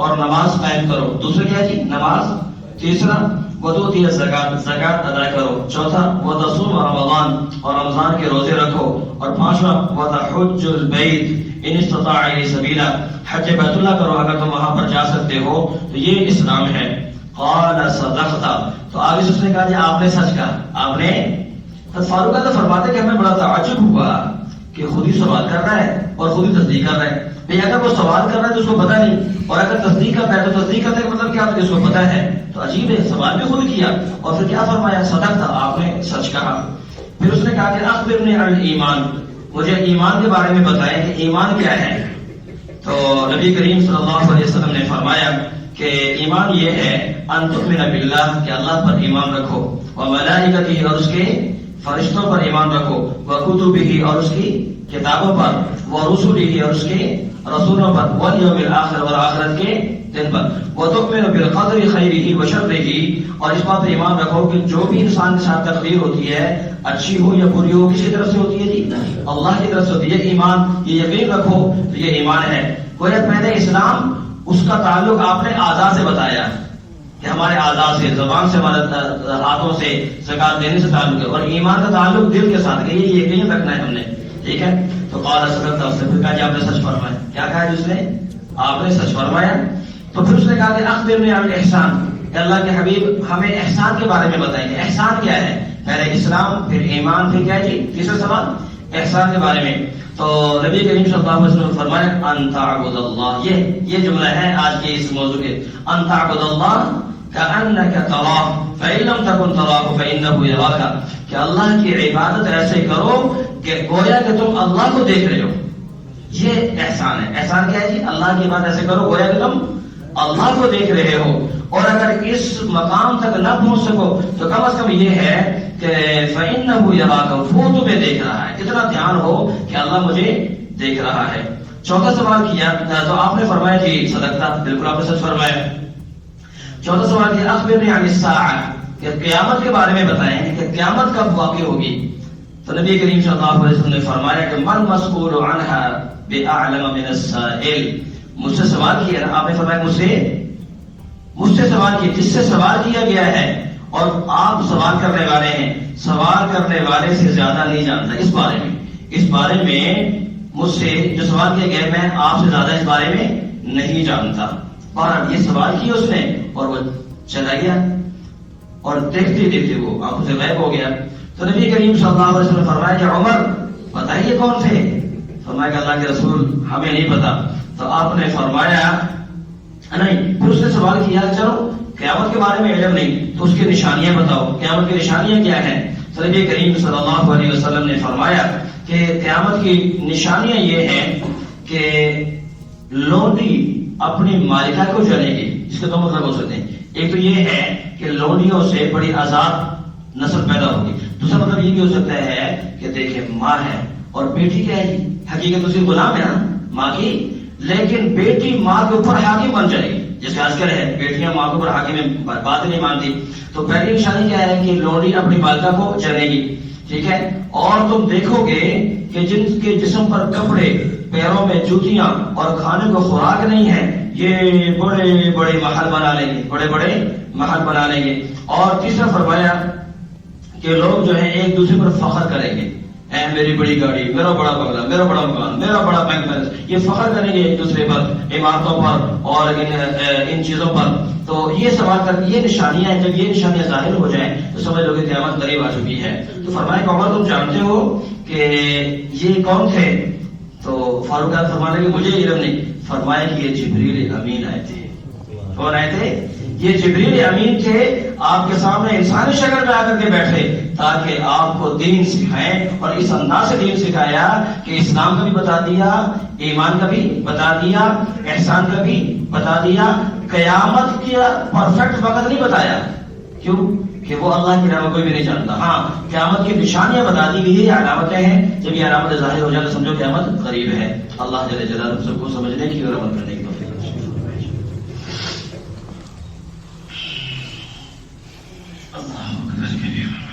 اور نماز قائم کرو. دوسرا کیا جی؟ نماز. تیسرا وتؤتی الزکات، زکات ادا کرو. چوتھا وتصوم رمضان، اور رمضان کے روزے رکھو. اور پانچواں وتحج البیت ان استطاع الیہ سبیلا، حج بیت اللہ کرو اگر تم وہاں پر جا سکتے ہو. تو یہ اسلام ہے. قال صدقت، تو آگے اس نے کہا جی آپ نے سچ کہا. آپ نے فاروق تو فرماتے کہ ہمیں بڑا تعجب ہوا کہ خود ہی سوال کر رہا ہے اور خود ہی تصدیق کر رہا ہے. اگر وہ سوال کر رہا ہے تو اس کو پتا نہیں، اور اگر تصدیق کر رہا ہے تو تصدیق کرنے کا مطلب کیا ہے؟ اس کو پتا ہے. تو عجیب ہے، سوال بھی خود کیا اور پھر کیا فرمایا؟ صدقت، آپ نے سچ کہا. پھر اس نے کہا کہ اخبرنی عن الایمان، مجھے ایمان کے بارے میں بتائیں کہ ایمان کیا ہے. تو نبی کریم صلی اللہ علیہ وسلم نے فرمایا کہ ایمان یہ ہے ان تؤمن باللہ، کہ اللہ پر ایمان رکھو، وملائکتہ، اور اس کے فرشتوں پر ایمان رکھو، وکتبہ، اور اس کی کتابوں پر، ورسلہ، اور اس کے رسولوں پر، والیوم الآخر، اور آخرت کے دن پر، وتؤمن بالقدر خیرہ وشرہ، اور اس بات پر ایمان رکھو کہ جو بھی انسان کے ساتھ تقدیر ہوتی ہے، اچھی ہو یا بری ہو، کس کی طرف سے ہوتی ہے جی؟ اللہ کی طرف سے ہوتی ہے. ایمان، یہ یقین رکھو تو یہ ایمان ہے. گویا پہلے اسلام اس کا تعلق آپ نے اعضاء سے بتایا کہ ہمارے اعضاء سے، زبان سے، ہمارے ہاتھوں سے زکات دینے سے تعلق ہے، اور ایمان کا تعلق دل کے ساتھ، کہ یہ یقین رکھنا ہے ہم نے. ٹھیک ہے. تو قال صدقت، اس نے پھر کہا کہ آپ نے سچ فرمایا. کیا کہا جس نے؟ آپ نے سچ فرمایا. تو پھر اس نے کہا کہ اخبرنی عن الاحسان، کہ اللہ کے حبیب ہمیں احسان کے بارے میں بتائیں کہ احسان کیا ہے. پہلے اسلام، پھر ایمان، پھر کیا جی؟ تیسرا سوال احسان کے بارے میں. تو نبی کریم صلی اللہ علیہ وسلم نے فرمایا ان تعبد اللہ، یہ جملہ ہے آج کے اس موضوع کے. ان تعبد اللہ کأنک تراہ فإن لم تکن تراہ فإنہ یراک، کہ اللہ کی عبادت ایسے کرو کہ گویا کہ تم اللہ کو دیکھ رہے ہو. یہ احسان ہے. احسان کیا ہے جی؟ اللہ کی عبادت ایسے کرو گویا کہ تم اللہ کو دیکھ رہے ہو. اور اگر اس مقام تک نہ پہنچ سکو تو کم از کم یہ ہے کہ فإنہ یراک، وہ تمہیں دیکھ رہا ہے. اتنا دھیان ہو کہ اللہ مجھے دیکھ رہا ہے. چوتھا سوال کیا تو آپ نے فرمایا جی صدقہ، بالکل آپ نے سچ فرمایا. چوتھا سوال کیا اخبرنی عن الساعہ، کہ قیامت کے بارے میں بتائیں کہ قیامت کب واقع ہوگی. تو نبی کریم صلی اللہ علیہ وسلم نے فرمایا کہ من مسئول عنہا بأعلم من السائل، مجھ سے سوال کیا. آپ نے فرمایا مجھ سے سوال کیا، جس سے سوال کیا گیا ہے اور آپ سوال کرنے والے ہیں، سوال کرنے والے سے زیادہ نہیں جانتا اس بارے میں. اس بارے میں مجھ سے جو سوال کیا گیا میں آپ سے زیادہ اس بارے میں نہیں جانتا. اور یہ سوال کیا اس نے اور وہ چلا گیا، اور دیکھتے دیکھتے وہ آنکھوں سے غائب ہو گیا. تو نبی کریم صلی اللہ علیہ وسلم نے فرمایا کہ عمر بتائیے کون تھے. فرمایا کہ اللہ کے رسول ہمیں نہیں پتا. تو آپ نے فرمایا نہیں. پھر اس نے سوال کیا چلو قیامت کے بارے میں علم نہیں تو اس کی نشانیاں بتاؤ، قیامت کی نشانیاں کیا ہیں. تو نبی کریم صلی اللہ علیہ وسلم نے فرمایا کہ قیامت کی نشانیاں یہ ہیں کہ لونڈی اپنی مالکہ کو جلے گی. اس کے دو مطلب ہو سکتے ہیں. ایک تو یہ ہے کہ لونڈیوں سے بڑی آزاد نسل پیدا ہوگی. دوسرا مطلب یہ بھی ہو سکتا ہے کہ دیکھیں ماں ہے اور بیٹی کیا ہے جی؟ حقیقت اسی غلام ہے نا ماں کی، لیکن بیٹی ماں کے اوپر حاکم بن جائے گی. جیسے آج کل ہے بیٹیاں ماں کے اوپر حاکم میں بات نہیں مانتی. تو پہلی نشانی کیا ہے کہ لونڈی اپنی مالکہ کو جلے گی. ٹھیک ہے. اور تم دیکھو گے کہ جن کے جسم پر کپڑے، پیروں میں جوتیاں اور کھانے کو خوراک نہیں ہے، یہ بڑے بڑے محل بنا لیں گے، بڑے بڑے محل بنا لیں گے. اور تیسرا فرمایا کہ لوگ جو ہیں ایک دوسرے پر فخر کریں گے، اے میری بڑی گاڑی، میرا بڑا بنگلہ، میرا بڑا مکان، میرا بڑا بینک بیلنس. یہ فخر کریں گے ایک دوسرے پر، عمارتوں پر اور ان چیزوں پر. تو یہ سوال کر یہ نشانیاں ہیں. جب یہ نشانیاں ظاہر ہو جائیں تو سمجھ لو کہ قیامت قریب آ چکی ہے. تو فرمایا کہ عمر تم جانتے ہو کہ یہ کون تھے؟ تو فاروق فرمانے کہ مجھے علم نہیں. فرمایا کہ یہ جبریل امین آئے تھے. کون آئے تھے؟ یہ جبریل امین تھے. آپ کے سامنے انسانی شکل میں آ کر کے بیٹھے تاکہ آپ کو دین سکھائیں، اور اس انداز سے دین سکھایا کہ اسلام کا بھی بتا دیا، ایمان کا بھی بتا دیا، احسان کا بھی بتا دیا. قیامت کا پرفیکٹ وقت نہیں بتایا. کیوں؟ کہ وہ اللہ کی نعمت کوئی بھی نہیں جانتا. ہاں قیامت کی نشانیاں بتا دی گئی، یہ علامتیں ہیں. جب یہ علامت ظاہر ہو جائے تو سمجھو قیامت قریب ہے. اللہ جل جلالہ سب کو سمجھنے کی اور عمل کرنے کی توفیق. اللہ